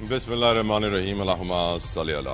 Bismillahirrahmanirrahim. Allahumma salli ala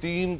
3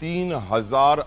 3,000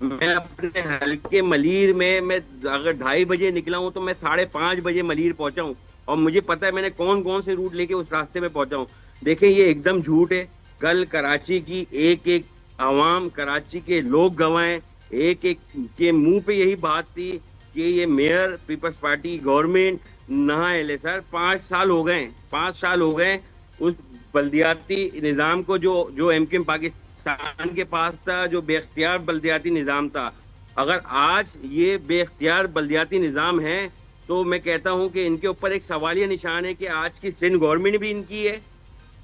میں اپنے حلقے ملیر میں اگر 2:30 بجے نکلا ہوں تو میں 5:30 بجے ملیر پہنچا ہوں، اور مجھے پتا ہے میں نے کون کون سے روٹ لے کے اس راستے میں پہنچا ہوں. دیکھیں یہ ایک دم جھوٹ ہے. کل کراچی کی ایک ایک عوام، کراچی کے لوگ گوائیں، ایک ایک کے منہ پہ یہی بات تھی کہ یہ میئر پیپلز پارٹی گورنمنٹ نہا لے. سر 5 سال ہو گئے اس بلدیاتی نظام کو جو ایم کیو ایم پاکستان کے پاس تھا، جو بے اختیار بلدیاتی نظام تھا. اگر آج یہ بے اختیار بلدیاتی نظام ہے تو میں کہتا ہوں کہ ان کے اوپر ایک سوالیہ نشان ہے کہ آج کی سندھ گورنمنٹ بھی ان کی ہے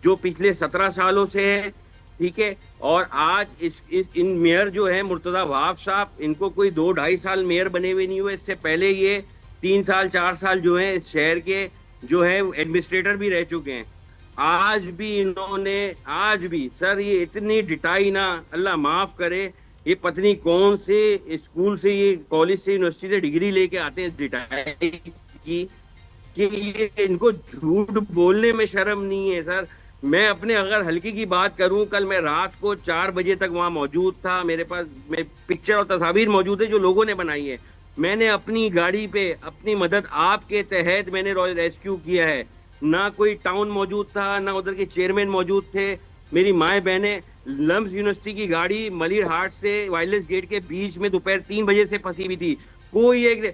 جو پچھلے 17 سالوں سے ہے، ٹھیک ہے. اور آج ان میئر جو ہے مرتضی وہاب صاحب، ان کو کوئی 2-2.5 سال میئر بنے ہوئے نہیں ہوئے. اس سے پہلے یہ 3 سال 4 سال جو ہیں اس شہر کے جو ہے ایڈمنسٹریٹر بھی رہ چکے ہیں. آج بھی سر یہ اتنی ڈٹائی نا، اللہ معاف کرے، یہ پتنی کون سے اسکول سے، یہ کالج سے، یونیورسٹی سے ڈگری لے کے آتے ہیں ڈٹائی کی، کہ یہ ان کو جھوٹ بولنے میں شرم نہیں ہے. سر میں اپنے اگر حلقے کی بات کروں، کل میں رات کو 4 بجے تک وہاں موجود تھا. میرے پاس پکچر اور تصاویر موجود ہے جو لوگوں نے بنائی ہے. میں نے اپنی گاڑی پہ اپنی مدد آپ کے تحت میں نے ریسکیو کیا ہے. نہ کوئی ٹاؤن موجود تھا، نہ ادھر کے چیئرمین موجود تھے. میری مائیں بہنیں لمز یونیورسٹی کی گاڑی ملیر ہاٹ سے وائرلیس گیٹ کے بیچ میں دوپہر 3 بجے سے پھنسی ہوئی تھی. کوئی ایک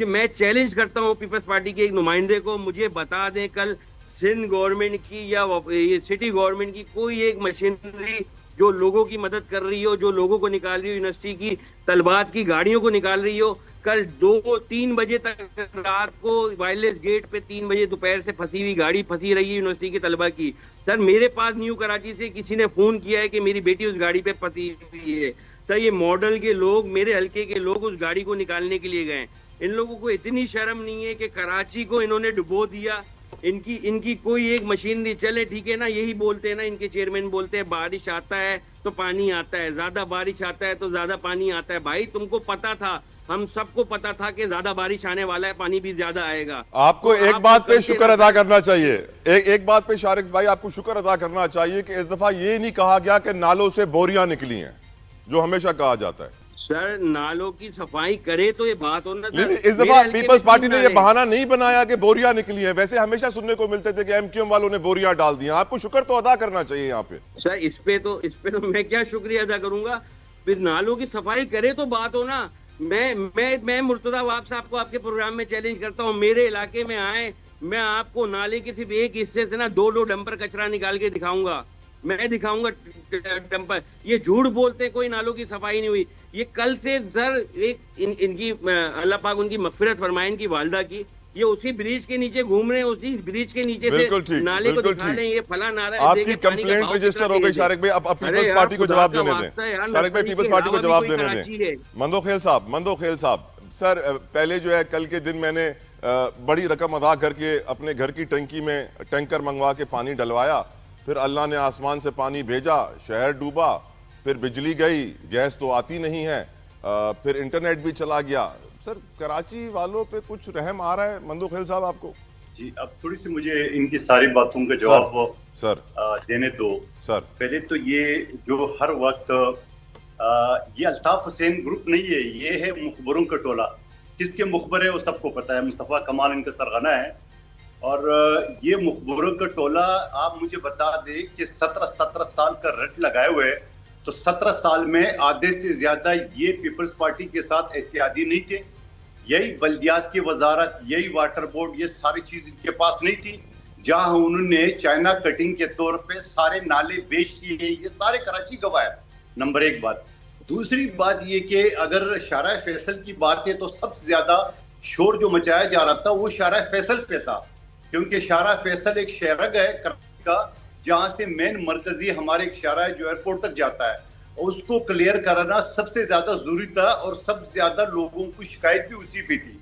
میں چیلنج کرتا ہوں پیپلز پارٹی کے ایک نمائندے کو، مجھے بتا دیں کل سندھ گورنمنٹ کی یا سٹی گورنمنٹ کی کوئی ایک مشینری جو لوگوں کی مدد کر رہی ہو، جو لوگوں کو نکال رہی ہو، یونیورسٹی کی طلبات کی گاڑیوں کو نکال رہی ہو. کل 2-3 بجے تک رات کو وائرلیس گیٹ پہ 3 بجے دوپہر سے پھنسی ہوئی گاڑی پھنسی رہی ہے یونیورسٹی کی طلبا کی. سر میرے پاس نیو کراچی سے کسی نے فون کیا ہے کہ میری بیٹی اس گاڑی پہ پھنسی ہوئی ہے. سر یہ ماڈل کے لوگ، میرے حلقے کے لوگ اس گاڑی کو نکالنے کے لیے گئے. ان لوگوں کو اتنی شرم نہیں ہے کہ کراچی کو انہوں نے ڈبو دیا. ان کی کوئی ایک مشین نہیں چلے، ٹھیک ہے نا. یہی بولتے ہیں نا ان کے چیئرمین، بولتے ہیں بارش آتا ہے تو پانی آتا ہے، زیادہ بارش آتا ہے تو زیادہ پانی آتا ہے. بھائی تم کو پتا تھا، ہم سب کو پتا تھا کہ زیادہ بارش آنے والا ہے، پانی بھی زیادہ آئے گا. آپ کو ایک بات پہ شکر ادا کرنا چاہیے، ایک بات پہ شارق بھائی آپ کو شکر ادا کرنا چاہیے کہ اس دفعہ یہ نہیں کہا گیا کہ نالوں سے بوریاں نکلی ہیں جو ہمیشہ کہا جاتا ہے. سر نالوں کی صفائی کرے تو یہ بات ہونا تھا. اس دفعہ پیپلز پارٹی نے یہ بہانہ نہیں بنایا کہ بوریاں نکلی ہیں. ویسے ہمیشہ سننے کو ملتے تھے کہ ایم کیو ایم والوں نے بوریاں ڈال دی ہیں. آپ کو شکر تو ادا کرنا چاہیے یہاں پہ. سر اس پہ تو میں کیا شکریہ ادا کروں گا. پھر نالوں کی صفائی کرے تو بات ہو نا. میں مرتضی وہاب صاحب کو آپ کے پروگرام میں چیلنج کرتا ہوں، میرے علاقے میں آئے، میں آپ کو نالے کے صرف ایک حصے سے نا 2 ڈمپر کچرا نکال کے دکھاؤں گا. میں دکھاؤں گا ڈمپر. یہ جھوٹ بولتے ہیں کوئی نالوں کی صفائی نہیں ہوئی. یہ کل سے سر ایک ان کی اللہ پاک ان کی مغفرت فرمائے، ان کی والدہ کی، یہ اسی بریج کے نیچے گھوم رہے ہیں، اسی بریج کے نیچے سے نالے کو دکھا رہے ہیں. یہ فلاں نالا ہے، آپ کی کمپلینٹ رجسٹر ہو گئی شارق بھائی. اب پیپلز پارٹی کو جواب دینے دیں. شارق بھائی پیپلز پارٹی کو جواب دینے دیں. مندوخیل صاحب سر پہلے جو ہے کل کے دن میں نے بڑی رقم ادا کر کے اپنے گھر کی ٹنکی میں ٹینکر منگوا کے پانی ڈلوایا. پھر اللہ نے آسمان سے پانی بھیجا، شہر ڈوبا. پھر بجلی گئی، گیس تو آتی نہیں ہے، پھر انٹرنیٹ بھی چلا گیا. سر کراچی والوں پہ کچھ رحم آ رہا ہے مندوخیل صاحب آپ کو؟ جی اب تھوڑی سی مجھے ان کی ساری باتوں کا جواب سر دینے دو. سر پہلے تو یہ جو ہر وقت یہ الطاف حسین گروپ نہیں ہے، یہ ہے مخبروں کا ٹولہ. کس کے مخبر ہے وہ سب کو پتا ہے. مصطفیٰ کمال ان کا سرغنہ ہے. اور یہ مخبروں کا ٹولہ آپ مجھے بتا دیں کہ 17 سال کا رٹ لگائے ہوئے، تو 17 سال میں آدھے سے زیادہ یہ پیپلز پارٹی کے ساتھ اتحادی نہیں تھے. یہی بلدیات کی وزارت، یہی واٹر بورڈ، یہ ساری چیز ان کے پاس نہیں تھی. جہاں انہوں نے چائنا کٹنگ کے طور پہ سارے نالے بیچ دیے ہیں، یہ سارے کراچی گواہ ہے. نمبر 1 بات. دوسری بات یہ کہ اگر شارع فیصل کی بات ہے تو سب سے زیادہ شور جو مچایا جا رہا تھا وہ شارع فیصل پہ تھا، کیونکہ شارع فیصل ایک شہرگ ہے کراچی کا جہاں سے مین مرکزی ہمارے ایک شارع ہے جو ایئرپورٹ تک جاتا ہے. اور اس کو کلیئر کرانا سب سے زیادہ ضروری تھا اور سب سے زیادہ لوگوں کو شکایت بھی اسی پہ تھی.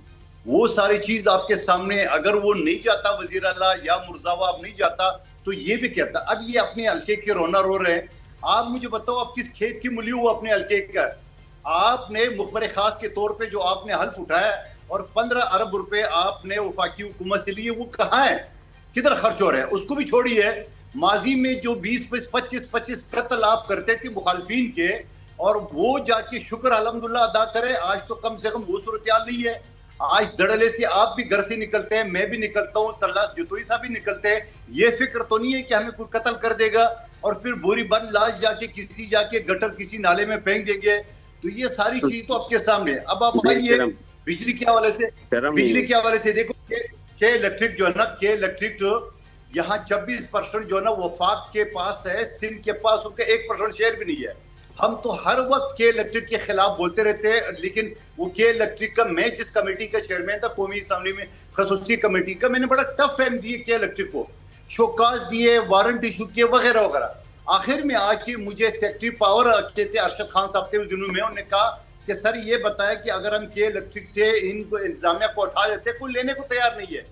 وہ ساری چیز آپ کے سامنے، اگر وہ نہیں جاتا وزیر اعلیٰ یا مرزاوا اب نہیں جاتا تو یہ بھی کہتا. اب یہ اپنے حلقے کے رونا رو رہے ہیں. آپ مجھے بتاؤ آپ کس کھیت کی ملی ہو اپنے حلقے کا؟ آپ نے مخبر خاص کے طور پہ جو آپ نے حلف اٹھایا اور 15 ارب روپے آپ نے وفاقی حکومت سے لیے، وہ کہاں ہے؟ کدھر خرچ ہو رہے ہیں؟ اس کو بھی چھوڑیے. ماضی میں جو 20-25 قتل آپ کرتے تھے مخالفین کے، اور وہ جا کے شکر الحمدللہ ادا کرے. آج تو کم سے کم وہ صورتحال نہیں ہے. آج دڑلے سے آپ بھی گھر سے نکلتے ہیں, میں بھی نکلتا ہوں, تلاش جتوئی صاحب بھی نکلتے ہیں. یہ فکر تو نہیں ہے کہ ہمیں کوئی قتل کر دے گا اور پھر بوری بند لاش جا کے گٹر کسی نالے میں پھینک دیں گے. تو یہ ساری چیز تو آپ کے سامنے ہے. اب آپ آئیے بجلی کے حوالے سے دیکھو کہ الیکٹرک جو ہے نا, کہ الیکٹرک یہاں 26% جو ہے نا وفاق کے پاس ہے, سندھ کے پاس ان کا 1% شیئر بھی نہیں ہے. ہم تو ہر وقت کے الیکٹرک کے خلاف بولتے رہتے ہیں, لیکن وہ کے الیکٹرک کا, میں جس کمیٹی کا چیئرمین تھا قومی اسمبلی میں خصوصی کمیٹی کا, میں نے بڑا ٹف ٹائم دیے کے الیکٹرک کو, شوکاز دیے, وارنٹ ایشو کیے وغیرہ وغیرہ. آخر میں آج کی مجھے سیکٹری پاور کے تھے ارشد خان صاحب تھے اس دنوں میں, انہوں نے کہا کہ سر یہ بتایا کہ اگر ہم کے الیکٹرک سے ان کو انتظامیہ کو اٹھا دیتے, کوئی لینے کو تیار نہیں ہے.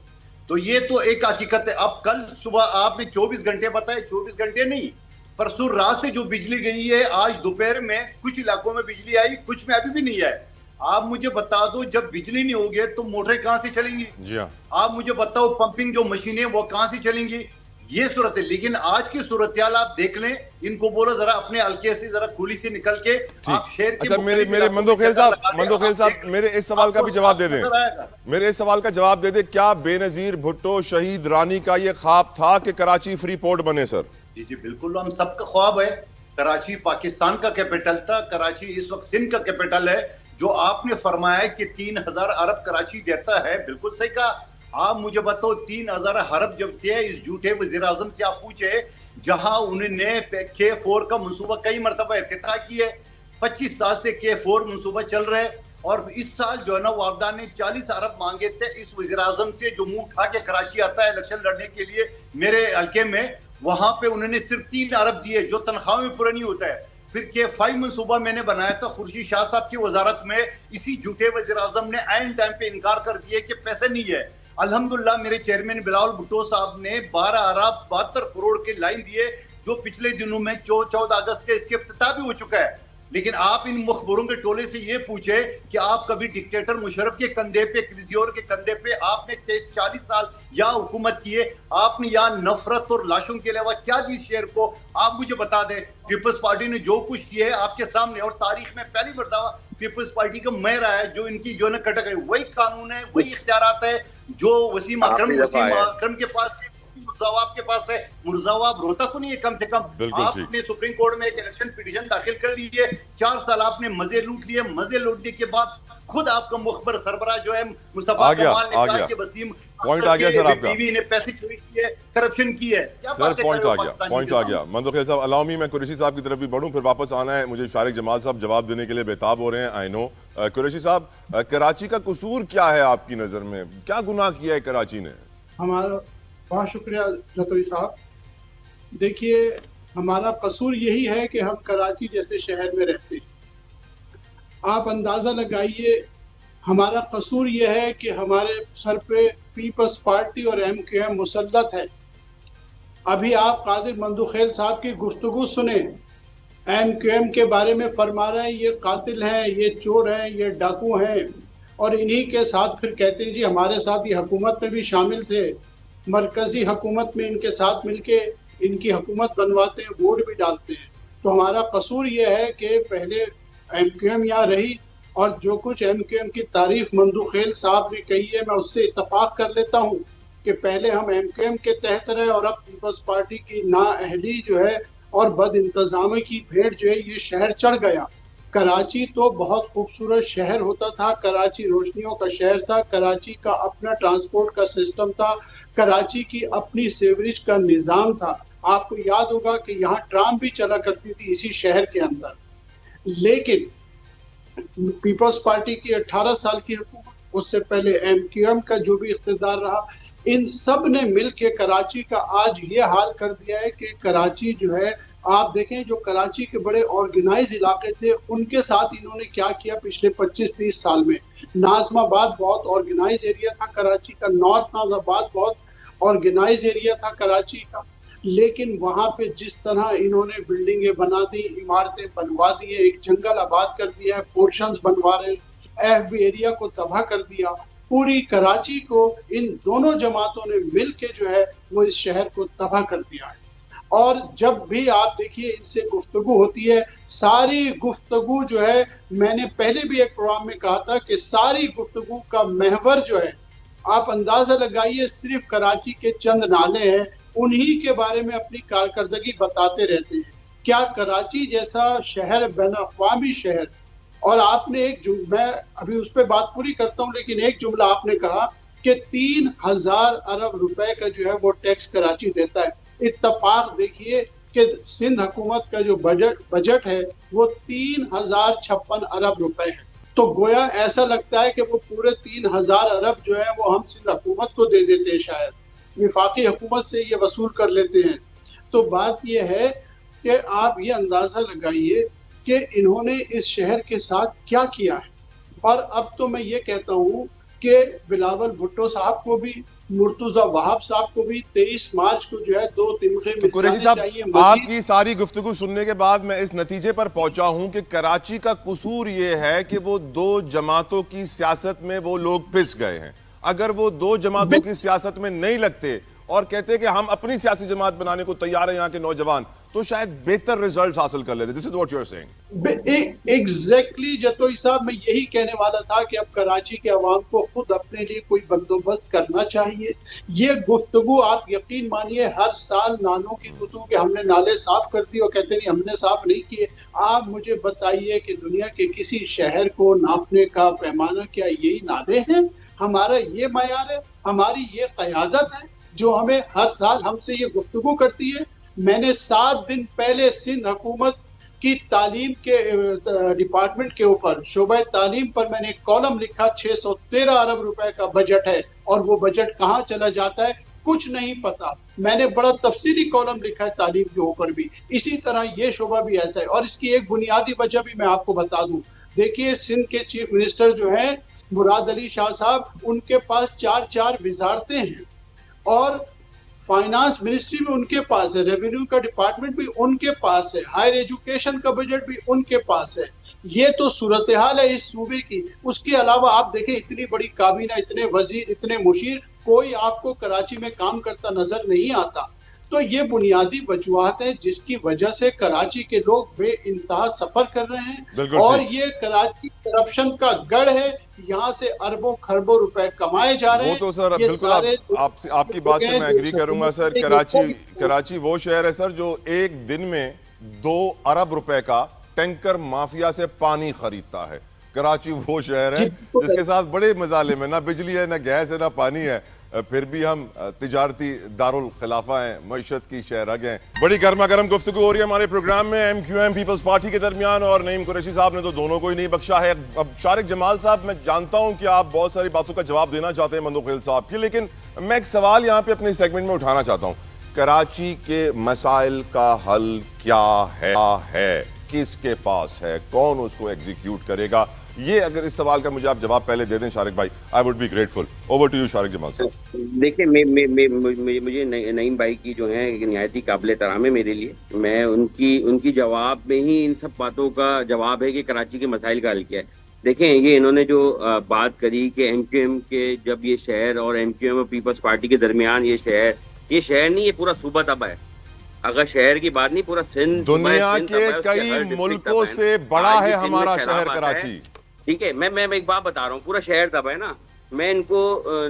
تو یہ تو ایک حقیقت ہے. اب کل صبح آپ نے 24 گھنٹے بتائے, 24 گھنٹے نہیں, پرسوں رات سے جو بجلی گئی ہے, آج دوپہر میں کچھ علاقوں میں بجلی آئی, کچھ میں ابھی بھی نہیں آئے. آپ مجھے بتا دو جب بجلی نہیں ہوگی تو موٹریں کہاں سے چلیں گی؟ جی ہاں. آپ مجھے بتاؤ پمپنگ جو مشینیں وہ کہاں سے چلیں گی؟ یہ صورت ہے. لیکن آج کی صورتحال آپ دیکھ لیں, ان کو بولو ذرا اپنے حلقے سے ذرا کھلی سے نکل کے آپ شہر کے. اچھا میرے مندوخیل صاحب میرے اس سوال کا بھی جواب دے دیں, میرے اس سوال کا جواب دے دیں, کیا بے نظیر بھٹو شہید رانی کا یہ خواب تھا کہ کراچی فری پورٹ بنے سر؟ جی بالکل, ہم سب کا خواب ہے. کراچی پاکستان کا کیپٹل تھا, کراچی اس وقت سندھ کا کیپٹل ہے. جو آپ نے فرمایا کہ 3000 ارب کراچی دیتا ہے, بالکل صحیح کہا. آپ مجھے بتاؤ 3000 ارب جب تھے اس جھوٹے وزیر اعظم سے آپ پوچھے, جہاں انہوں نے K4 کا منصوبہ کئی مرتبہ افتتاح کیا ہے. 25 سال سے K4 منصوبہ چل رہے, اور اس سال جو ہے نا وابدان نے 40 ارب مانگے تھے اس وزیر اعظم سے جو منہ اٹھا کے کراچی آتا ہے الیکشن لڑنے کے لیے میرے حلقے میں. وہاں پہ انہوں نے صرف 3 ارب دیے, جو تنخواہ میں پورا نہیں ہوتا ہے. پھر K5 منصوبہ میں نے بنایا تھا خورشید شاہ صاحب کی وزارت میں, اسی جھوٹے وزیر اعظم نے عین ٹائم پہ انکار کر دیا کہ پیسے نہیں ہے. الحمدللہ میرے چیئرمین بلاول بھٹو صاحب نے 12 ارب 72 کروڑ کے لائن دیے, جو پچھلے دنوں میں 14 اگست کے اس کے افتتاح بھی ہو چکا ہے. لیکن آپ ان مخبروں کے ٹولے سے یہ پوچھے کہ آپ کبھی ڈکٹیٹر مشرف کے کندھے پہ, کسی اور کے کندھے پہ آپ نے 40 سال یہاں حکومت کیے, آپ نے یہاں نفرت اور لاشوں کے علاوہ کیا دی شہر کو؟ آپ مجھے بتا دیں. پیپلز پارٹی نے جو کچھ کیا ہے آپ کے سامنے, اور تاریخ میں پہلی مرتبہ پیپلز پارٹی کا میئر آیا جو ان کی جو ہے کٹک ہے. وہی قانون ہے, وہی اختیارات ہے جو وسیم اکرم کے پاس ہے, مرزاواب کے پاس ہے. مرزاواب روتا تو نہیں ہے کم سے کم. آپ نے سپریم کورٹ میں ایک الیکشن پیٹیشن داخل کر لی ہے, 4 سال آپ نے مزے لوٹ لیے. مزے لوٹنے کے بعد خود آپ کا مخبر سربراہ جو ہے مصطفیٰ کمال نے کہا کہ وسیم پوائنٹ آ گیا سر آپ کا, بیوی نے پیسے چوری کیے, کرپشن کی ہے. سر پوائنٹ آ گیا. مندوخیل صاحب الاؤ می, میں قریشی صاحب کی طرف بھی بڑھوں, پھر واپس آنا ہے مجھے. شارق جمال صاحب جواب دینے کے لیے بےتاب ہو رہے ہیں, آئی نو. قریشی صاحب, کراچی کا قصور کیا ہے آپ کی نظر میں؟ کیا گناہ کیا ہے کراچی نے؟ ہمارا بہت شکریہ جتوئی صاحب. دیکھیے ہمارا قصور یہی ہے کہ ہم کراچی جیسے شہر میں رہتے ہیں. آپ اندازہ لگائیے, ہمارا قصور یہ ہے کہ ہمارے سر پہ پیپلز پارٹی اور MQM مسلط ہے. ابھی آپ قادر مندوخیل صاحب کی گفتگو سنیں, MQM کے بارے میں فرما رہے ہیں یہ قاتل ہیں, یہ چور ہیں, یہ ڈاکو ہیں, اور انہی کے ساتھ پھر کہتے ہیں جی ہمارے ساتھ یہ حکومت میں بھی شامل تھے, مرکزی حکومت میں ان کے ساتھ مل کے ان کی حکومت بنواتے ہیں, ووٹ بھی ڈالتے ہیں. تو ہمارا قصور یہ ہے کہ پہلے MQM یہاں رہی, اور جو کچھ MQM کی تعریف مندوخیل صاحب نے کہی ہے میں اس سے اتفاق کر لیتا ہوں کہ پہلے ہم MQM کے تحت رہے اور اب پیپلز پارٹی کی نااہلی جو ہے اور بد انتظامی کی بھیڑ جو ہے یہ شہر چڑھ گیا. کراچی تو بہت خوبصورت شہر ہوتا تھا, کراچی روشنیوں کا شہر تھا, کراچی کا اپنا ٹرانسپورٹ کا سسٹم تھا, کراچی کی اپنی سیوریج کا نظام تھا. آپ کو یاد ہوگا کہ یہاں ٹرام بھی چلا کرتی تھی اسی شہر کے اندر. لیکن پیپلز پارٹی کی 18 سال کی حکومت, اس سے پہلے MQM کا جو بھی اقتدار رہا, ان سب نے مل کے کراچی کا آج یہ حال کر دیا ہے کہ کراچی جو ہے, آپ دیکھیں جو کراچی کے بڑے آرگنائز علاقے تھے ان کے ساتھ انہوں نے کیا کیا پچھلے 25-30 سال میں. ناظم آباد بہت آرگنائز ایریا تھا کراچی کا, نارتھ ناظم آباد بہت آرگنائز ایریا تھا کراچی کا, لیکن وہاں پہ جس طرح انہوں نے بلڈنگیں بنا دی, عمارتیں بنوا دی, ایک جنگل آباد کر دیا ہے, پورشنز بنوا رہے ہیں, FB ایریا کو تباہ کر دیا. پوری کراچی کو ان دونوں جماعتوں نے مل کے جو ہے وہ اس شہر کو تباہ کر دیا ہے. اور جب بھی آپ دیکھیے ان سے گفتگو ہوتی ہے، ساری گفتگو جو ہے، میں نے پہلے بھی ایک پروگرام میں کہا تھا کہ ساری گفتگو کا محور جو ہے، آپ اندازہ لگائیے صرف کراچی کے چند نالے ہیں، انہی کے بارے میں اپنی کارکردگی بتاتے رہتے ہیں. کیا کراچی جیسا شہر، بین الاقوامی شہر، اور آپ نے میں ابھی اس پہ بات پوری کرتا ہوں، لیکن ایک جملہ آپ نے کہا کہ 3,000 ارب روپے کا جو ہے وہ ٹیکس کراچی دیتا ہے. اتفاق دیکھیے کہ سندھ حکومت کا جو بجٹ ہے وہ 3,056 ارب روپے ہے. تو گویا ایسا لگتا ہے کہ وہ پورے 3,000 ارب جو ہے وہ ہم سندھ حکومت کو دے دیتے ہیں، شاید وفاقی حکومت سے یہ وصول کر لیتے ہیں. تو بات یہ ہے کہ آپ یہ اندازہ لگائیے کہ انہوں نے اس شہر کے ساتھ کیا کیا ہے. اور اب تو میں یہ کہتا ہوں کہ بلاول بھٹو صاحب کو بھی، مرتضی وہاب صاحب کو بھی 23 مارچ کو جو ہے 2 تمغے مل قریشی جانے صاحب، چاہیے. آپ کی ساری گفتگو سننے کے بعد میں اس نتیجے پر پہنچا ہوں کہ کراچی کا قصور یہ ہے کہ وہ 2 جماعتوں کی سیاست میں وہ لوگ پس گئے ہیں. اگر وہ 2 جماعتوں کی سیاست میں نہیں لگتے اور کہتے کہ ہم اپنی سیاسی جماعت بنانے کو تیار ہیں یہاں کے نوجوان، تو شاید بہتر ریزلٹس حاصل کر لیتے. This is what you're saying. Exactly Jatoi صاحب، میں یہی کہنے والا تھا کہ اب کراچی کے عوام کو خود اپنے لیے کوئی بندوبست کرنا چاہیے. یہ گفتگو آپ یقین مانیے ہر سال نالوں کی گفتگو کہ ہم نے نالے صاف کر دی، اور کہتے نہیں ہم نے صاف نہیں کیے. آپ مجھے بتائیے کہ دنیا کے کسی شہر کو ناپنے کا پیمانہ کیا یہی نالے ہیں؟ ہمارا یہ معیار ہے، ہماری یہ قیادت ہے جو ہمیں ہر سال ہم سے یہ گفتگو کرتی ہے. میں نے 7 دن پہلے سندھ حکومت کی تعلیم کے ڈپارٹمنٹ کے اوپر، شعبہ تعلیم پر میں نے ایک کالم لکھا، 613 ارب روپے کا بجٹ ہے، اور وہ بجٹ کہاں چلا جاتا ہے کچھ نہیں پتا. میں نے بڑا تفصیلی کالم لکھا ہے تعلیم کے اوپر بھی. اسی طرح یہ شعبہ بھی ایسا ہے. اور اس کی ایک بنیادی وجہ بھی میں آپ کو بتا دوں. دیکھیے سندھ کے چیف منسٹر جو ہیں مراد علی شاہ صاحب، ان کے پاس 4 وزارتیں ہیں، اور فائنانس منسٹری بھی ان کے پاس ہے، ریونیو کا ڈپارٹمنٹ بھی ان کے پاس ہے، ہائر ایجوکیشن کا بجٹ بھی ان کے پاس ہے. یہ تو صورتحال ہے اس صوبے کی. اس کے علاوہ آپ دیکھیں اتنی بڑی کابینہ، اتنے وزیر، اتنے مشیر، کوئی آپ کو کراچی میں کام کرتا نظر نہیں آتا. تو یہ بنیادی وجوہات ہیں جس کی وجہ سے کراچی کے لوگ بے انتہا سفر کر رہے ہیں. اور یہ کراچی کرپشن کا گڑھ ہے، یہاں سے اربوں خربوں روپے کمائے جا رہے ہیں. وہ تو سر بالکل آپ کی بات سے میں ایگری کروں گا سر. کراچی وہ شہر ہے سر جو ایک دن میں 2 ارب روپے کا ٹینکر مافیا سے پانی خریدتا ہے. کراچی وہ شہر ہے جس کے ساتھ بڑے مظالم ہیں، نہ بجلی ہے، نہ گیس ہے، نہ پانی ہے، پھر بھی ہم تجارتی دارالخلافہ ہیں، معیشت کی شہرگ ہیں. بڑی گرما گرم گفتگو ہو رہی ہے ہمارے پروگرام میں M Q M peoples party کے درمیان، اور نعیم قریشی صاحب نے تو دونوں کو ہی نہیں بخشا ہے. اب شارق جمال صاحب، میں جانتا ہوں کہ آپ بہت ساری باتوں کا جواب دینا چاہتے ہیں مندوخیل صاحب کی، لیکن میں ایک سوال یہاں پہ اپنے سیگمنٹ میں اٹھانا چاہتا ہوں. کراچی کے مسائل کا حل کیا ہے؟ کس کے پاس ہے؟ کون اس کو ایگزیکیوٹ کرے گا؟ یہ اگر اس سوال کا مجھے آپ جواب پہلے دے دیں شارق بھائی، I would be grateful. Over to you Shariq Jamal صاحب. دیکھیں مجھے نعیم بھائی کی جو ہے نہایت ہی قابل احترام ہے میرے لیے. میں ان کی جواب میں ہی ان سب باتوں کا جواب ہے کہ کراچی کے مسائل کا حل کیا ہے. دیکھیں یہ انہوں نے جو بات کری کہ ایم کیو ایم کے جب یہ شہر اور ایم کیو ایم اور پیپلز پارٹی کے درمیان یہ شہر نہیں، یہ پورا صوبہ تباہ ہے. اگر شہر کی بات نہیں، پورا سندھ دنیا کے کئی ملکوں سے بڑا ہے ہمارا شہر کراچی. ٹھیک ہے، میں ایک بات بتا رہا ہوں، پورا شہر تباہ ہے نا. میں ان کو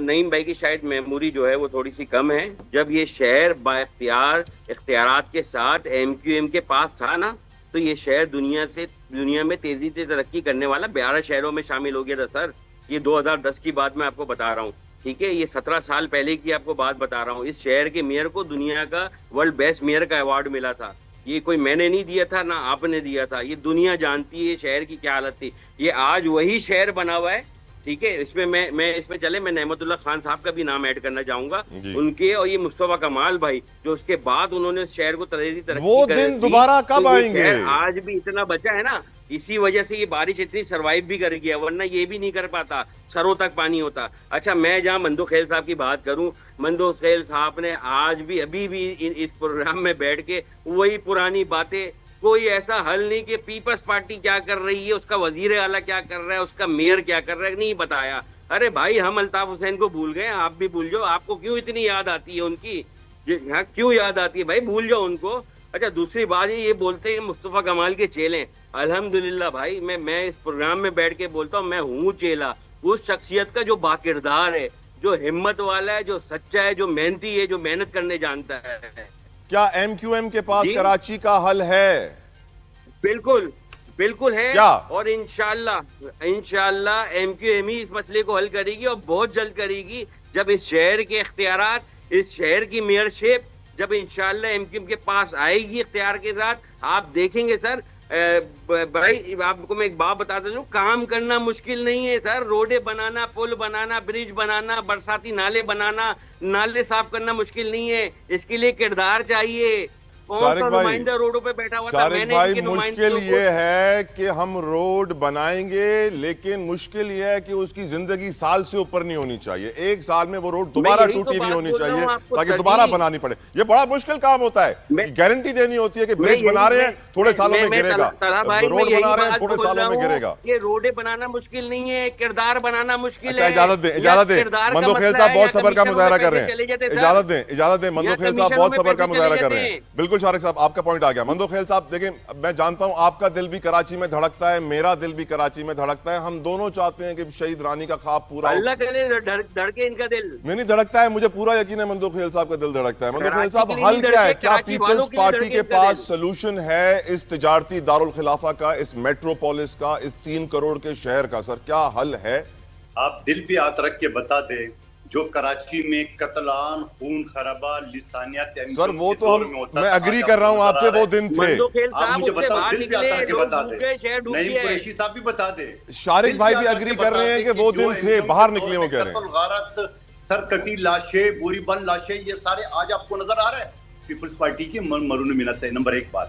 نعیم بھائی کی شاید میموری جو ہے وہ تھوڑی سی کم ہے. جب یہ شہر با اختیارات کے ساتھ ایم کیو ایم کے پاس تھا نا، تو یہ شہر دنیا میں تیزی سے ترقی کرنے والا 12 شہروں میں شامل ہو گیا تھا سر. یہ 2010 کی بات میں آپ کو بتا رہا ہوں. ٹھیک ہے، یہ 17 سال پہلے کی آپ کو بات بتا رہا ہوں. اس شہر کے میئر کو دنیا کا ورلڈ بیسٹ میئر کا ایوارڈ ملا تھا. یہ کوئی میں نے نہیں دیا تھا، نہ آپ نے دیا تھا. یہ دنیا جانتی ہے شہر کی کیا حالت تھی. یہ آج وہی شہر بنا ہوا ہے. ٹھیک ہے، اس میں میں نعمت اللہ خان صاحب کا بھی نام ایڈ کرنا چاہوں گا ان کے، اور یہ مصطفیٰ کمال بھائی جو اس کے بعد انہوں نے شہر کو ترقی وہ دن دوبارہ کب آئیں گے؟ آج بھی اتنا بچا ہے نا، اسی وجہ سے یہ بارش اتنی سروائیو بھی کر گیا، ورنہ یہ بھی نہیں کر پاتا، سروں تک پانی ہوتا. اچھا میں جہاں مندوخیل صاحب کی بات کروں، مندوخیل صاحب نے آج بھی ابھی بھی اس پروگرام میں بیٹھ کے وہی پرانی باتیں، کوئی ایسا حل نہیں کہ پیپلز پارٹی کیا کر رہی ہے، اس کا وزیر اعلیٰ کیا کر رہا ہے، اس کا میئر کیا کر رہا ہے، نہیں بتایا. ارے بھائی ہم الطاف حسین کو بھول گئے، آپ بھی بھول جاؤ. آپ کو کیوں اتنی یاد آتی ہے ان کی؟ ہاں کیوں یاد آتی ہے بھائی, بھول جاؤ ان کو. اچھا دوسری بات یہ بولتے ہیں مصطفیٰ کمال کے چیلے. الحمدللہ بھائی میں اس پروگرام میں بیٹھ کے بولتا ہوں میں ہوں چیلا اس شخصیت کا جو باکردار ہے, جو ہمت والا ہے, جو سچا ہے, جو محنتی ہے, جو محنت کرنے جانتا ہے. کیا ایم کیو ایم کے پاس جی کراچی کا حل ہے؟ بالکل بالکل ہے. کیا؟ اور انشاءاللہ ایم کیو ایم ہی اس مسئلے کو حل کرے گی, اور بہت جلد کرے گی, جب اس شہر کے اختیارات, اس شہر کی میئرشپ جب انشاءاللہ ایم کیو ایم کے پاس آئے گی اختیار کے ساتھ. آپ دیکھیں گے سر, بھائی آپ کو میں ایک بات بتاتا ہوں, کام کرنا مشکل نہیں ہے سر. روڈیں بنانا, پل بنانا, برج بنانا, برساتی نالے بنانا, نالے صاف کرنا مشکل نہیں ہے. اس کے لیے کردار چاہیے. کون سا نمائندہ روڈوں پہ بیٹھا ہوا تھا؟ میں نے ان کے مشکل یہ ہے کہ ہم روڈ بنائیں گے, لیکن مشکل یہ ہے کہ اس کی زندگی سال سے اوپر نہیں ہونی چاہیے. ایک سال میں وہ روڈ دوبارہ ٹوٹی ہوئی ہونی چاہیے تاکہ دوبارہ بنانی پڑے. یہ بڑا مشکل کام ہوتا ہے. گارنٹی دینی ہوتی ہے کہ برج بنا رہے ہیں تھوڑے سالوں میں گرے گا, روڈ بنا رہے ہیں تھوڑے سالوں میں گرے گا. یہ روڈیں بنانا مشکل نہیں ہے, کردار بنانا مشکل ہے. اجازت دیں مندو خیل صاحب بہت صبر کا مظاہرہ کر رہے ہیں. اجازت دیں مندو خیل صاحب بہت صبر کا مظاہرہ کر رہے ہیں. بالکل شارق صاحب آپ کا پوائنٹ آ گیا. مندو خیل صاحب دیکھیں, میں جانتا ہوں آپ کا دل بھی کراچی میں دھڑکتا ہے, میرا دل بھی کراچی میں دھڑکتا ہے. ہم دونوں چاہتے ہیں کہ شہید رانی کا خواب پورا ہو. اللہ کرے دھڑکے ان کا دل. نہیں دھڑکتا ہے, مجھے پورا یقین ہے مندو خیل صاحب کا دل دھڑکتا ہے. مندو خیل صاحب حل کیا ہے؟ کیا پیپلز پارٹی کے پاس سلوشن ہے اس تجارتی دارالخلافہ کا, اس میٹروپولس کا, اس 3 کروڑ کے شہر کا؟ سر کیا حل ہے؟ آپ دل پہ ہاتھ رکھ کے بتا دیں, جو کراچی میں قتلان, خون خرابہ, لسانیات, سر وہ تو میں اگری کر رہا ہوں آپ سے, وہ دن تھے. آپ مجھے بتاؤ, دل پہ ہاتھ رکھ کے بتا دیں. نعیم قریشی صاحب بھی بتا دیں, شارق بھائی بھی اگری کر رہے ہیں کہ وہ دن تھے, باہر نکلے وہ کہہ رہے ہیں. غارت, سر کٹی لاشیں, بوری بند لاشیں, یہ سارے آج آپ کو نظر آ رہے ہیں. پیپلز پارٹی کی مرہون منت ہے نمبر 1 بات.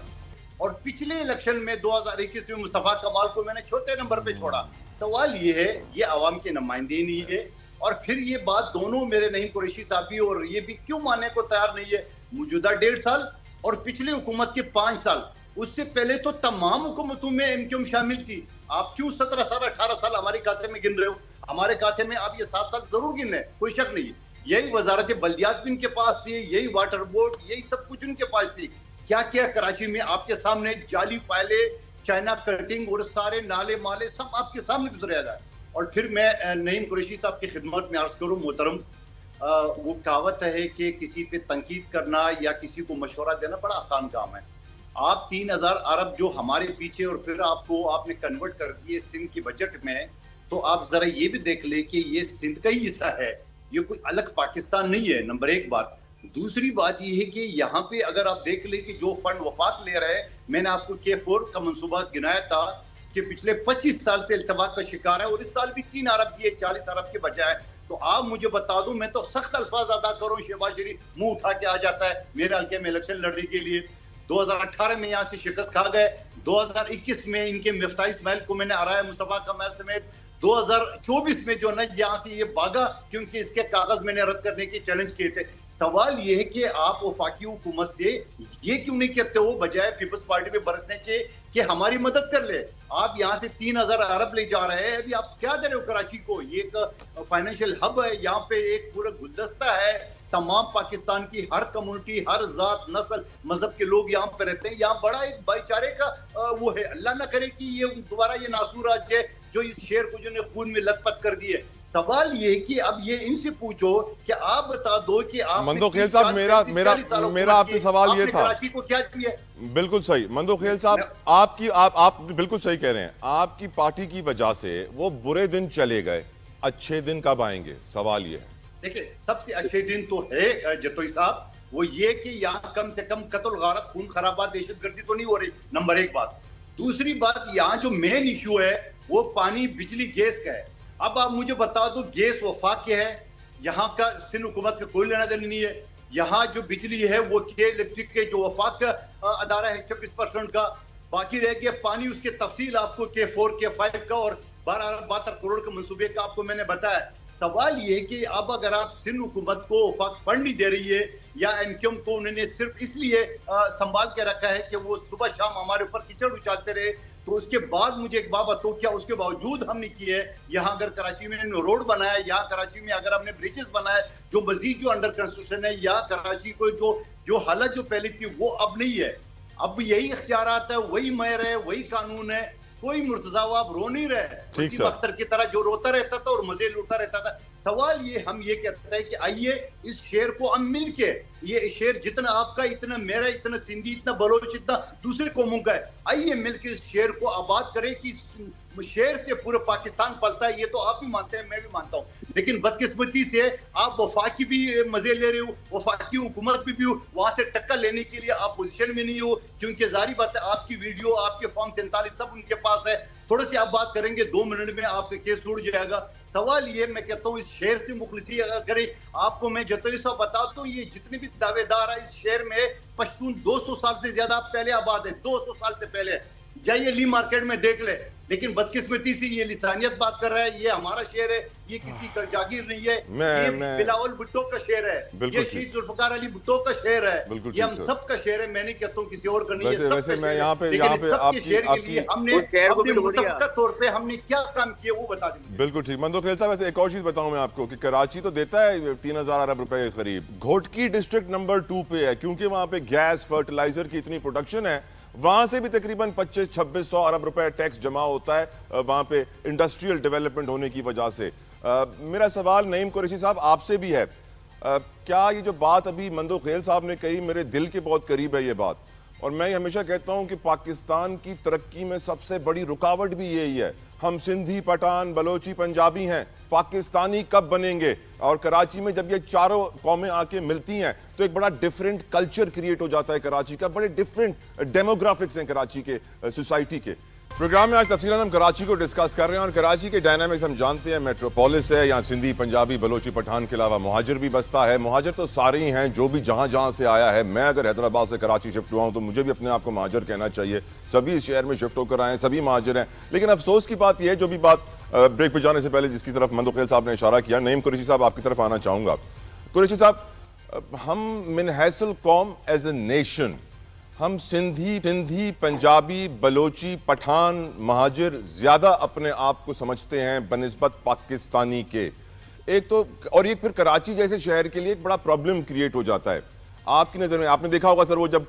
اور پچھلے الیکشن میں 2021 میں مصطفیٰ کمال کو میں نے چوتھے نمبر پہ چھوڑا. سوال یہ ہے, یہ عوام کے نمائندے نہیں ہے. اور پھر یہ بات دونوں میرے نعیم قریشی صاحب بھی اور یہ بھی کیوں ماننے کو تیار نہیں ہے, موجودہ 1.5 سال اور پچھلی حکومت کے 5 سال, اس سے پہلے تو تمام حکومتوں میں ایم کیو ایم شامل تھی. آپ کیوں 17 سال 18 سال ہمارے کھاتے میں گن رہے ہو؟ ہمارے کھاتے میں آپ یہ 7 سال ضرور گن رہے ہیں, کوئی شک نہیں. یہی وزارت بلدیات بھی ان کے پاس تھی, یہی واٹر بورڈ, یہی سب کچھ ان کے پاس تھی. کیا کیا کراچی میں آپ کے سامنے جعلی فائلیں, چائنا کٹنگ اور سارے نالے مالے سب آپ کے سامنے گزریا جائے. اور پھر میں نعیم قریشی صاحب کی خدمت میں عرض کروں محترم, وہ کہاوت ہے کہ کسی پہ تنقید کرنا یا کسی کو مشورہ دینا بڑا آسان کام ہے. آپ 3000 ارب جو ہمارے پیچھے اور پھر آپ نے کنورٹ کر دیے سندھ کی بجٹ میں, تو آپ ذرا یہ بھی دیکھ لیں کہ یہ سندھ کا ہی حصہ ہے, یہ کوئی الگ پاکستان نہیں ہے. نمبر 1 بات. دوسری بات یہ ہے کہ یہاں پہ اگر آپ دیکھ لیں کہ جو فنڈ وفاق لے رہے ہیں, میں نے آپ کو K4 کا منصوبہ گنایا تھا کہ پچھلے 25 سال سے التباق کا شکار ہے, اور اس سال بھی 3 ارب دیے 40 ارب کے بجائے. تو آپ مجھے بتا دوں, میں تو سخت الفاظ ادا کروں, شہباز شریف منہ اٹھا کے آ جاتا ہے میرے حلقے میں الیکشن لڑنے کے لیے. 2018 میں یہاں سے شکست کھا گئے, 2021 میں ان کے مفتاح اسماعیل کو میں نے ہرایا, مصطفیٰ کمال سمیت. 2024 میں جو نا یہاں سے یہ بھاگا کیونکہ اس کے کاغذ میں نے رد کرنے کے چیلنج کیے تھے. سوال یہ ہے کہ آپ وفاقی حکومت سے یہ کیوں نہیں کہتے ہو بجائے پیپلز پارٹی میں برسنے کے کہ ہماری مدد کر لے. آپ یہاں سے 3000 ارب لے جا رہے ہیں, ابھی آپ کیا دے رہے ہو کراچی کو؟ یہ ایک فائنینشیل ہب ہے, یہاں پہ ایک پورا گلدستہ ہے, تمام پاکستان کی ہر کمیونٹی, ہر ذات, نسل, مذہب کے لوگ یہاں پہ رہتے ہیں. یہاں بڑا ایک بھائی چارے کا وہ ہے. اللہ نہ کرے کہ یہ دوبارہ یہ ناسور آ جائے جو اس شہر کو جو نے خون میں لت پت کر دیے. سوال یہ ہے کہ اب یہ ان سے پوچھو کہ آپ بتا دو کہ آپ مندو خیل صاحب میرا آپ سے سوال یہ تھا. کراچی کو کیا دیا؟ بالکل صحیح مندو خیل صاحب, آپ بالکل صحیح کہہ رہے ہیں. آپ کی پارٹی کی وجہ سے وہ برے دن چلے گئے, اچھے دن کب آئیں گے؟ سوال یہ ہے. دیکھیں سب سے اچھے دن تو ہے جتوئی صاحب, وہ یہ کہ یہاں کم سے کم قتل غارت, خون خرابات, دہشت گردی تو نہیں ہو رہی. نمبر 1 بات. دوسری بات, یہاں جو مین ایشو ہے وہ پانی, بجلی, گیس کا ہے. اب آپ مجھے بتا دو, گیس وفاق کے ہے, یہاں کا سندھ حکومت کا کوئی لینا دینا نہیں ہے. یہاں جو بجلی ہے وہ کے الیکٹرک کے جو وفاق کا ادارہ ہے 26% کا, باقی رہ گیا پانی. اس کے تفصیل آپ کو K4 K5 کا اور 12 کروڑ کے منصوبے کا آپ کو میں نے بتایا. سوال یہ ہے کہ اب اگر آپ سندھ حکومت کو وفاق فنڈ نہیں دے رہی ہے, یا ایم کیو ایم کو انہوں نے صرف اس لیے سنبھال کے رکھا ہے کہ وہ صبح شام ہمارے اوپر کیچڑ اچالتے رہے, تو اس کے بعد مجھے ایک بات بتاؤ، کیا اس کے باوجود ہم نے کیے یہاں اگر کراچی میں روڈ بنایا، یا کراچی میں اگر ہم نے بریجز بنائے جو مزید جو انڈر کنسٹرکشن ہے، یا کراچی کو جو حالت جو پہلے تھی وہ اب نہیں ہے، اب یہی اختیارات ہے، وہی میئر ہے، وہی قانون ہے، کوئی مرتضیٰ آپ رو نہیں رہے وسیم اختر کی طرح جو روتا رہتا تھا اور مزے لوٹتا رہتا تھا. سوال یہ ہم یہ کہتے ہیں کہ آئیے اس شعر کو ہم مل کے، یہ شعر جتنا آپ کا، اتنا میرا، اتنا سندھی، اتنا بلوچ، اتنا دوسرے قوموں کا ہے، آئیے مل کے اس شعر کو آباد کریں کہ شعر سے پورا پاکستان پلتا ہے. یہ تو آپ بھی مانتے ہیں، میں بھی مانتا ہوں، لیکن بدقسمتی سے آپ وفاقی بھی مزے لے رہے ہو، وفاقی حکومت بھی ہو، وہاں سے ٹکر لینے کے لیے آپ پوزیشن میں نہیں ہو، کیونکہ ظاہری بات ہے آپ کی ویڈیو، آپ کے فارم 47 سب ان کے پاس ہے. تھوڑے سے آپ بات کریں گے 2 منٹ میں آپ کا کیس ٹوٹ جائے گا. سوال یہ میں کہتا ہوں اس شعر سے مخلصی اگر کریں، آپ کو میں جتوئی صاحب بتا دوں، یہ جتنے بھی دعوے دار ہیں اس شعر میں، پشتون 200 سال سے زیادہ پہلے آباد ہے، 200 سال سے پہلے. جائیے لی مارکیٹ میں دیکھ لے. لیکن بدقسمتی سے یہ لسانیت بات کر رہا ہے، یہ ہمارا شعر ہے، یہ کسی کا جاگیر نہیں ہے، یہ بلاول بھٹو کا شعر ہے، یہ شہید ذوالفقار علی بھٹو کا شعر ہے، یہ ہم سب کا شعر ہے. میں نہیں کہتا ہوں کسی اور کا نہیں ہے، ویسے میں یہاں پہ آپ کی ہم نے اپنے متفقہ طور پہ ہم نے کیا کام کیے وہ بتا دیں. بالکل ٹھیک. مندو خیل صاحب ویسے ایک اور چیز بتاؤں میں آپ کو کہ کراچی تو دیتا ہے 3000 ارب روپے کے قریب، گھوٹکی ڈسٹرکٹ نمبر 2 پہ ہے، کیونکہ وہاں پہ گیس فرٹیلائزر کی اتنی پروڈکشن ہے، وہاں سے بھی تقریباً 2500-2600 ارب روپے ٹیکس جمع ہوتا ہے وہاں پہ انڈسٹریل ڈیولپمنٹ ہونے کی وجہ سے. میرا سوال نعیم قریشی صاحب آپ سے بھی ہے، کیا یہ جو بات ابھی مندو خیل صاحب نے کہی میرے دل کے بہت قریب ہے یہ بات، اور میں ہمیشہ کہتا ہوں کہ پاکستان کی ترقی میں سب سے بڑی رکاوٹ بھی یہی ہے، ہم سندھی، پٹھان، بلوچی، پنجابی ہیں، پاکستانی کب بنیں گے؟ اور کراچی میں جب یہ چاروں قومیں آ کے ملتی ہیں تو ایک بڑا ڈیفرنٹ کلچر کریٹ ہو جاتا ہے کراچی کا، بڑے ڈیفرنٹ ڈیموگرافکس ہیں کراچی کے، سوسائٹی کے. پروگرام میں آج تفصیلاً ہم کراچی کو ڈسکس کر رہے ہیں، اور کراچی کے ڈائنامکس ہم جانتے ہیں، میٹروپولس ہے، یہاں سندھی، پنجابی، بلوچی، پٹھان کے علاوہ مہاجر بھی بستا ہے. مہاجر تو سارے ہی ہیں جو بھی جہاں سے آیا ہے. میں اگر حیدرآباد سے کراچی شفٹ ہوا ہوں تو مجھے بھی اپنے آپ کو مہاجر کہنا چاہیے. سبھی اس شہر میں شفٹ ہو کر آئے ہیں، سبھی مہاجر ہیں. لیکن افسوس کی بات یہ ہے، جو بھی بات بریک پہ جانے سے پہلے جس کی طرف مندو خیل صاحب نے اشارہ کیا، نعیم قریشی صاحب آپ کی طرف آنا چاہوں گا. قریشی صاحب، ہم من حیث القوم ایز اے نیشن، ہم سندھی، پنجابی، بلوچی، پٹھان، مہاجر زیادہ اپنے آپ کو سمجھتے ہیں بنسبت پاکستانی کے. ایک تو، اور یہ پھر کراچی جیسے شہر کے لیے ایک بڑا پرابلم کریٹ ہو جاتا ہے. آپ کی نظر میں آپ نے دیکھا ہوگا سر، وہ جب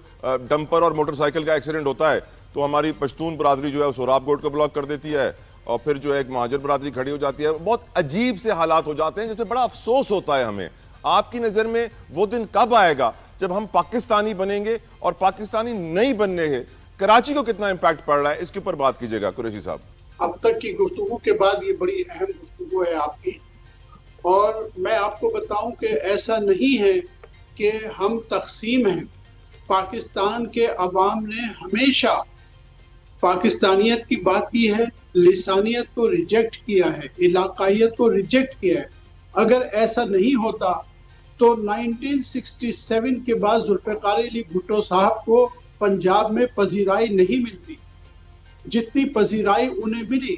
ڈمپر اور موٹر سائیکل کا ایکسیڈنٹ ہوتا ہے تو ہماری پشتون برادری جو ہے سوراب گوٹ کو بلاک کر دیتی ہے، اور پھر جو ہے ایک مہاجر برادری کھڑی ہو جاتی ہے. بہت عجیب سے حالات ہو جاتے ہیں جس میں بڑا افسوس ہوتا ہے ہمیں. آپ کی نظر میں وہ دن کب آئے گا جب ہم پاکستانی بنیں گے، اور پاکستانی نہیں بننے گے کراچی کو کتنا امپیکٹ پڑ رہا ہے، اس کے اوپر بات کیجئے گا قریشی صاحب. اب تک کی گفتگو کے بعد یہ بڑی اہم گفتگو ہے آپ کی، اور میں آپ کو بتاؤں کہ ایسا نہیں ہے کہ ہم تقسیم ہیں. پاکستان کے عوام نے ہمیشہ پاکستانیت کی بات کی ہے، لسانیت کو ریجیکٹ کیا ہے، علاقائیت کو ریجیکٹ کیا ہے. اگر ایسا نہیں ہوتا تو 1967 کے بعد ذوالفقار علی بھٹو صاحب کو پنجاب میں پذیرائی نہیں ملتی جتنی پذیرائی انہیں ملی.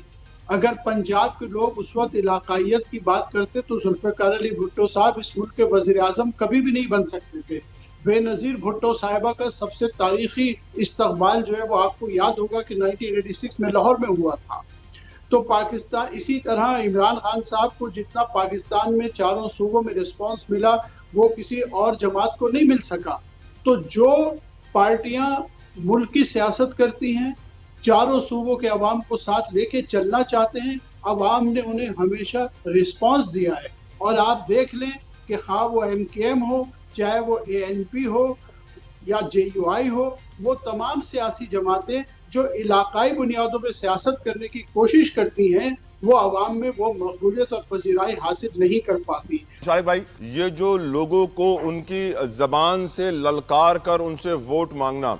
اگر پنجاب کے لوگ اس وقت علاقائیت کی بات کرتے تو ذوالفقار علی بھٹو صاحب اس ملک کے وزیر اعظم کبھی بھی نہیں بن سکتے تھے. بے نظیر بھٹو صاحبہ کا سب سے تاریخی استقبال جو ہے وہ آپ کو یاد ہوگا کہ 1986 میں لاہور میں ہوا تھا. تو پاکستان، اسی طرح عمران خان صاحب کو جتنا پاکستان میں چاروں صوبوں میں رسپانس ملا وہ کسی اور جماعت کو نہیں مل سکا. تو جو پارٹیاں ملک کی سیاست کرتی ہیں، چاروں صوبوں کے عوام کو ساتھ لے کے چلنا چاہتے ہیں، عوام نے انہیں ہمیشہ رسپانس دیا ہے. اور آپ دیکھ لیں کہ خواہ وہ MKM ہو، چاہے وہ ANP ہو یا JUI ہو، وہ تمام سیاسی جماعتیں جو علاقائی بنیادوں پہ سیاست کرنے کی کوشش کرتی ہیں، وہ عوام میں وہ مقبولیت اور پذیرائی حاصل نہیں کر پاتی. شارق بھائی، یہ جو لوگوں کو ان کی زبان سے للکار کر ان سے ووٹ مانگنا،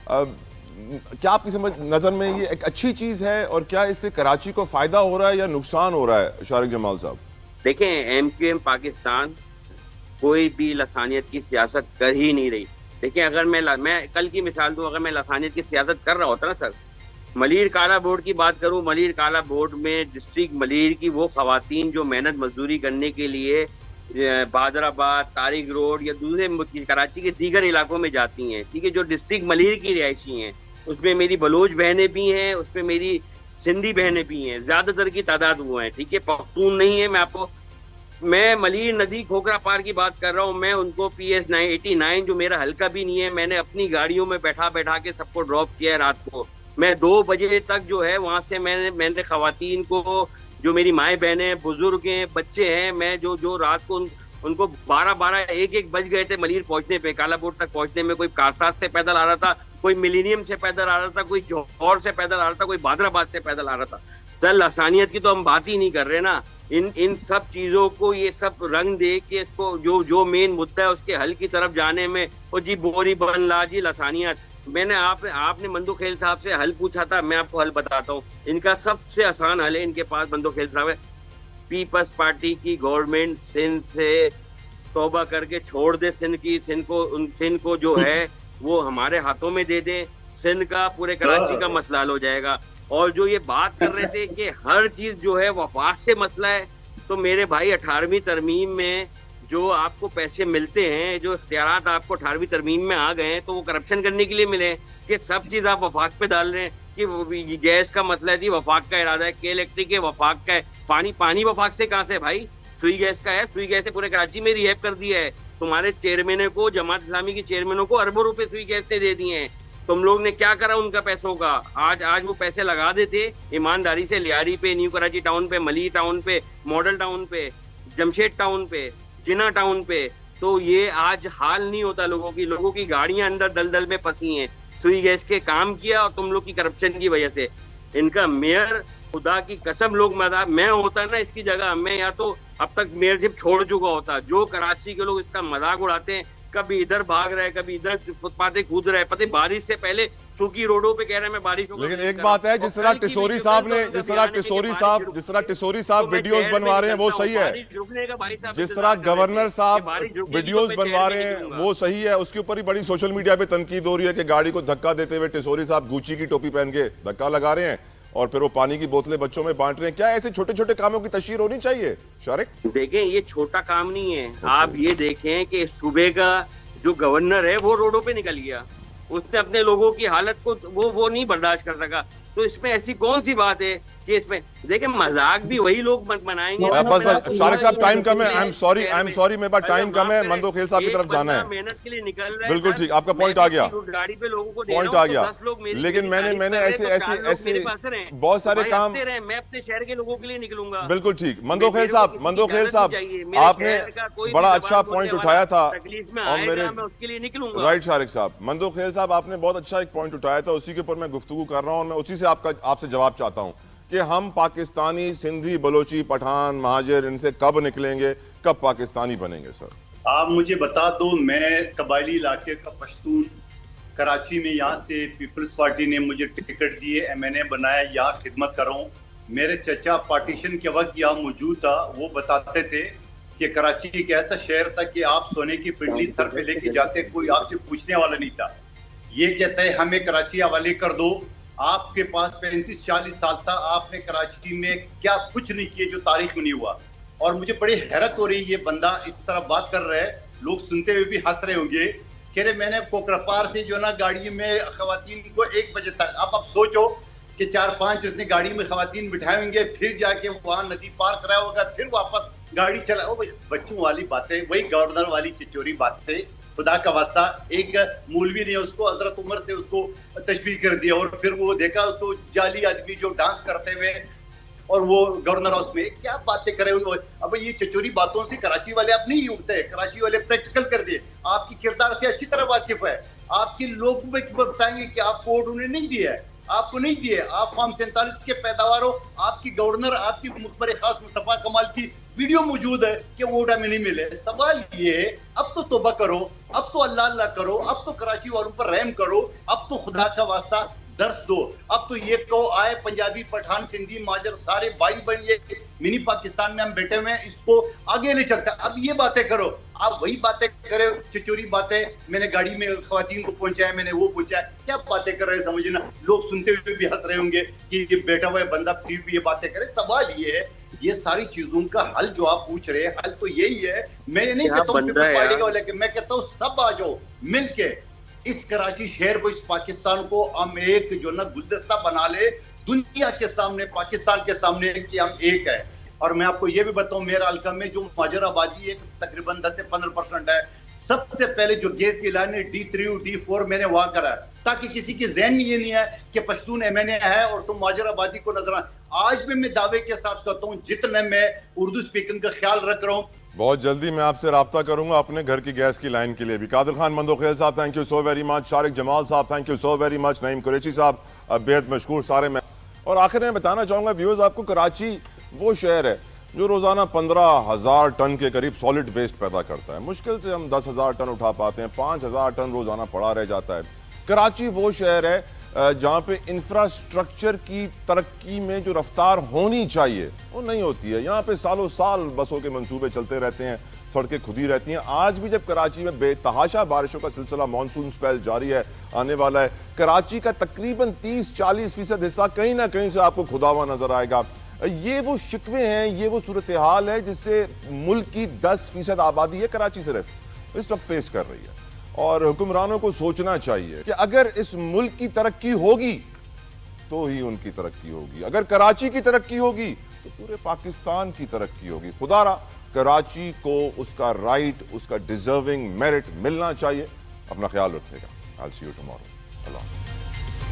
کیا آپ کی نظر میں یہ ایک اچھی چیز ہے، اور کیا اس سے کراچی کو فائدہ ہو رہا ہے یا نقصان ہو رہا ہے؟ شارق جمال صاحب. دیکھیں، MQM پاکستان کوئی بھی لسانیت کی سیاست کر ہی نہیں رہی. دیکھیں، اگر میں کل کی مثال دوں، اگر میں لسانیت کی سیاست کر رہا ہوتا نا سر، ملیر کالا بورڈ کی بات کروں، ملیر کالا بورڈ میں ڈسٹرکٹ ملیر کی وہ خواتین جو محنت مزدوری کرنے کے لیے بہادر آباد، طارق روڈ یا دوسرے کراچی کے دیگر علاقوں میں جاتی ہیں، ٹھیک ہے، جو ڈسٹرکٹ ملیر کی رہائشی ہیں، اس میں میری بلوچ بہنیں بھی ہیں, اس میں میری سندھی بہنیں بھی ہیں, زیادہ تر کی تعداد وہ ہیں, ٹھیک ہے, پختون نہیں ہے. میں ملیر ندی کھوکھرا پار کی بات کر رہا ہوں. میں ان کو PS 89 جو میرا حلقہ بھی نہیں ہے, میں نے اپنی گاڑیوں میں بیٹھا کے سب کو ڈراپ کیا ہے رات کو. میں 2 بجے تک جو ہے وہاں سے میں نے خواتین کو, جو میری مائیں بہنیں, بزرگ ہیں, بچے ہیں, میں جو رات کو ان کو 12 1 بج گئے تھے ملیر پہنچنے پہ, کالا بوٹ تک پہنچنے میں. کوئی کارساز سے پیدل آ رہا تھا, کوئی ملینیم سے پیدل آ رہا تھا, کوئی جوہر سے پیدل آ رہا تھا, کوئی بہادر آباد سے پیدل آ رہا تھا. سر لسانیت کی تو ہم بات ہی نہیں کر رہے نا. ان سب چیزوں کو یہ سب رنگ دے کے اس کو جو مین مدعا ہے اس کے حل کی طرف جانے میں, اور جی بوری بن لا, جی لسانیت. میں نے آپ نے مندو خیل صاحب سے حل پوچھا تھا, میں آپ کو حل بتاتا ہوں. ان کا سب سے آسان حل ہے ان کے پاس. مندو خیل صاحب ہے, پیپلز پارٹی کی گورنمنٹ سندھ سے توبہ کر کے چھوڑ دے. سندھ کو جو ہے وہ ہمارے ہاتھوں میں دے دیں. سندھ کا, پورے کراچی کا مسئلہ حل ہو جائے گا. اور جو یہ بات کر رہے تھے کہ ہر چیز جو ہے وفاق سے مسئلہ ہے, تو میرے بھائی 18ویں ترمیم میں جو آپ کو پیسے ملتے ہیں, جو اختیارات آپ کو 18ویں ترمیم میں آ گئے ہیں, تو وہ کرپشن کرنے کے لیے ملے کہ سب چیز آپ وفاق پہ ڈال رہے ہیں. کہ گیس کا مسئلہ ہے جی وفاق کا ارادہ ہے, کے الیکٹرک ہے وفاق کا ہے, پانی وفاق سے کہاں سے بھائی؟ سوئی گیس کا ہے, سوئی گیس سے پورے کراچی میں ریہیب کر دیا ہے. تمہارے چیئرمینوں کو, جماعت اسلامی کی چیئرمینوں کو اربوں روپے سوئی گیس سے دے دیے ہیں. تم لوگ نے کیا کرا ان کا پیسوں کا؟ آج وہ پیسے لگا دیتے ایمانداری سے لیاری پہ, نیو کراچی ٹاؤن پہ, ملی ٹاؤن پہ, ماڈل ٹاؤن پہ, جمشید ٹاؤن پہ, جنا ٹاؤن پہ, تو یہ آج حال نہیں ہوتا لوگوں کی گاڑیاں اندر دلدل میں پھنسی ہیں. سوئی گیس کے کام کیا اور تم لوگ کی کرپشن کی وجہ سے. ان کا میئر, خدا کی قسم, لوگ میں ہوتا نا اس کی جگہ, میں یا تو اب تک میئرشپ چھوڑ چکا ہوتا. جو کراچی کے لوگ اس کا مذاق اڑاتے ہیں, کبھی ادھر بھاگ رہے, کبھی ادھر فٹ پاتھیں کود رہے, پتہ بارش سے پہلے سوکی روڈوں پہ کہہ رہے ہیں میں بارش ہوگا. لیکن ایک بات ہے, جس طرح ٹسوری صاحب ویڈیوز بنوا رہے ہیں وہ صحیح ہے, جس طرح گورنر صاحب ویڈیوز بنوا رہے ہیں وہ صحیح ہے. اس کے اوپر ہی بڑی سوشل میڈیا پہ تنقید ہو رہی ہے کہ گاڑی کو دھکا دیتے ہوئے ٹسوری صاحب گوچی کی ٹوپی پہن کے دھکا لگا رہے ہیں اور پھر وہ پانی کی بوتلیں بچوں میں بانٹ رہے ہیں. کیا ایسے چھوٹے چھوٹے کاموں کی تشہیر ہونی چاہیے شارق؟ دیکھیں یہ چھوٹا کام نہیں ہے. آپ یہ دیکھیں کہ صوبے کا جو گورنر ہے وہ روڈوں پہ نکل گیا, اس نے اپنے لوگوں کی حالت کو وہ نہیں برداشت کر سکا. تو اس میں ایسی کون سی بات ہے کہ اس میں دیکھیں مذاق بھی وہی لوگ بنائیں گے. بس شارق صاحب ٹائم کم ہے, آئی ایم سوری میرے پاس ٹائم کم ہے, مندو خیل صاحب کی طرف جانا ہے. محنت کے لیے نکل رہا ہے, بالکل ٹھیک, آپ کا پوائنٹ آ گیا, گاڑی پہ لوگوں کو پوائنٹ آ گیا. لیکن میں نے ایسے بہت سارے کام, میں اپنے شہر کے لوگوں کے لیے نکلوں گا. بالکل ٹھیک. مندو خیل صاحب آپ نے بڑا اچھا پوائنٹ اٹھایا تھا, اور میرے اس کے لیے نکلوں گا. رائٹ شارق صاحب, مندو خیل صاحب آپ نے بہت اچھا ایک پوائنٹ اٹھایا تھا, اسی کے اوپر میں گفتگو کر رہا ہوں, اور میں اسی سے آپ سے جواب چاہتا ہوں کہ ہم پاکستانی, سندھی, بلوچی, پٹھان, مہاجر ان سے کب نکلیں گے, کب پاکستانی بنیں گے سر؟ آپ مجھے بتا دو, میں قبائلی علاقے کا پشتون, کراچی میں یہاں سے پیپلز پارٹی نے مجھے ٹکٹ دیے, MNA بنایا, یہاں خدمت کر رہا ہوں. میرے چچا پارٹیشن کے وقت یہاں موجود تھا, وہ بتاتے تھے کہ کراچی ایک ایسا شہر تھا کہ آپ سونے کی پنڈلی سر پہ لے کے جاتے, کوئی آپ سے پوچھنے والا نہیں تھا. یہ کہتا ہے ہمیں کراچی حوالے کر دو. آپ کے پاس 35-40 سال تھا, آپ نے کراچی میں کیا کچھ نہیں کیے جو تاریخ میں نہیں ہوا. اور مجھے بڑی حیرت ہو رہی, یہ بندہ اس طرح بات کر رہا ہے, لوگ سنتے ہوئے بھی ہنس رہے ہوں گے, کہہ رہے میں نے کوکرپار سے جو نا گاڑی میں خواتین کو 1 بجے تک, اب سوچو کہ 4-5 جس نے گاڑی میں خواتین بٹھائے ہوں گے, پھر جا کے وہاں ندی پار کرایا ہوگا, پھر واپس گاڑی چلا. بچوں والی باتیں, وہی گورنر والی چچوری باتیں. خدا کا واسطہ, ایک مولوی نے اس کو حضرت عمر سے اس کو تشبیہ کر دیا, اور پھر وہ دیکھا تو جعلی آدمی جو ڈانس کرتے ہوئے, اور وہ گورنر ہاؤس میں کیا باتیں کرے ہوئے. اب یہ چچوری باتوں سے کراچی والے اب نہیں اٹھتے, کراچی والے پریکٹیکل کر دیے. آپ کی کردار سے اچھی طرح واقف ہے, آپ کے لوگ بتائیں گے کہ آپ کو ووٹ انہیں نہیں دیا ہے, آپ کو نہیں دیے, آپ فارم 47 کے پیداوار ہو. آپ کی گورنر, آپ کی مخبر خاص مصطفیٰ کمال کی ویڈیو موجود ہے کہ ووٹ ہمیں نہیں ملے. سوال یہ ہے, اب تو توبہ کرو, اب تو اللہ کرو, اب تو کراچی والوں پر رحم کرو, اب تو خدا کا واسطہ درس دو. اب تو یہ کہو آئے پنجابی, پٹھان, سندھی, ماجر سارے بھائی بہن, یہ منی پاکستان میں ہم بیٹھے ہوئے ہیں, اس کو آگے لے چلتا ہے. اب یہ باتیں کرو, آپ وہی باتیں کرے, چچوری باتیں, میں نے گاڑی میں خواتین کو پہنچایا, میں نے وہ پہنچایا. کیا باتیں کر رہے سمجھنا, لوگ سنتے ہوئے بھی ہنس رہے ہوں گے کہ یہ بیٹھا ہوا بندہ پھر بھی یہ باتیں کرے. سوال یہ ہے, یہ ساری چیزوں کا حل جو آپ پوچھ رہے ہیں, حل تو یہی ہے. میں یہ نہیں کہتا ہوں پیپلز پارٹی کا, لیکن میں کہتا ہوں سب آ جاؤ مل کے, اس کراچی شہر کو, اس پاکستان کو ہم ایک جو نا گلدستہ بنا لے دنیا کے سامنے, پاکستان کے سامنے کہ ہم ایک ہے. اور میں آپ کو یہ بھی بتاؤں, میرا حلقہ میں جو مہاجر آبادی ہے تقریباً 10 سے 15% ہے. سب سے پہلے جو گیس کی لائن ہے D3 اور D4 میں نے وہاں کرا ہے, تاکہ کسی کے ذہن میں یہ نہیں ہے کہ پشتون MNA ہے اور تم مہاجر آبادی کو نظر آئے. آج بھی میں دعوے کے ساتھ کہتا ہوں, جتنے میں اردو اسپیکنگ کا خیال رکھ رہا ہوں, بہت جلدی میں آپ سے رابطہ کروں گا اپنے گھر کی گیس کی لائن کے لیے بھی. قادر خان مندوخیل صاحب thank you so very much. Shariq Jamal صاحب thank you so very much. Naeem Qureshi صاحب بےحد مشکور سارے میں. اور آخر میں بتانا چاہوں گا ویورز آپ کو, کراچی وہ شہر ہے جو روزانہ 15,000 ٹن کے قریب سالڈ ویسٹ پیدا کرتا ہے. مشکل سے ہم 10,000 ٹن اٹھا پاتے ہیں, 5,000 ٹن روزانہ پڑا رہ جاتا ہے. کراچی وہ شہر ہے جہاں پہ انفراسٹرکچر کی ترقی میں جو رفتار ہونی چاہیے وہ نہیں ہوتی ہے. یہاں پہ سالوں سال بسوں کے منصوبے چلتے رہتے ہیں, سڑکیں کھدی رہتی ہیں. آج بھی جب کراچی میں بے تحاشا بارشوں کا سلسلہ مانسون سپیل جاری ہے, آنے والا ہے, کراچی کا تقریباً 30-40% حصہ کہیں نہ کہیں سے آپ کو کھدا ہوا نظر آئے گا. یہ وہ شکوے ہیں, یہ وہ صورتحال ہے جس سے ملک کی 10% آبادی ہے کراچی صرف اس وقت فیس کر رہی ہے. اور حکمرانوں کو سوچنا چاہیے کہ اگر اس ملک کی ترقی ہوگی تو ہی ان کی ترقی ہوگی. اگر کراچی کی ترقی ہوگی تو پورے پاکستان کی ترقی ہوگی. خدا را کراچی کو اس کا رائٹ, اس کا ڈیزرونگ میرٹ ملنا چاہیے. اپنا خیال رکھیے گا. I'll see you tomorrow. Allah.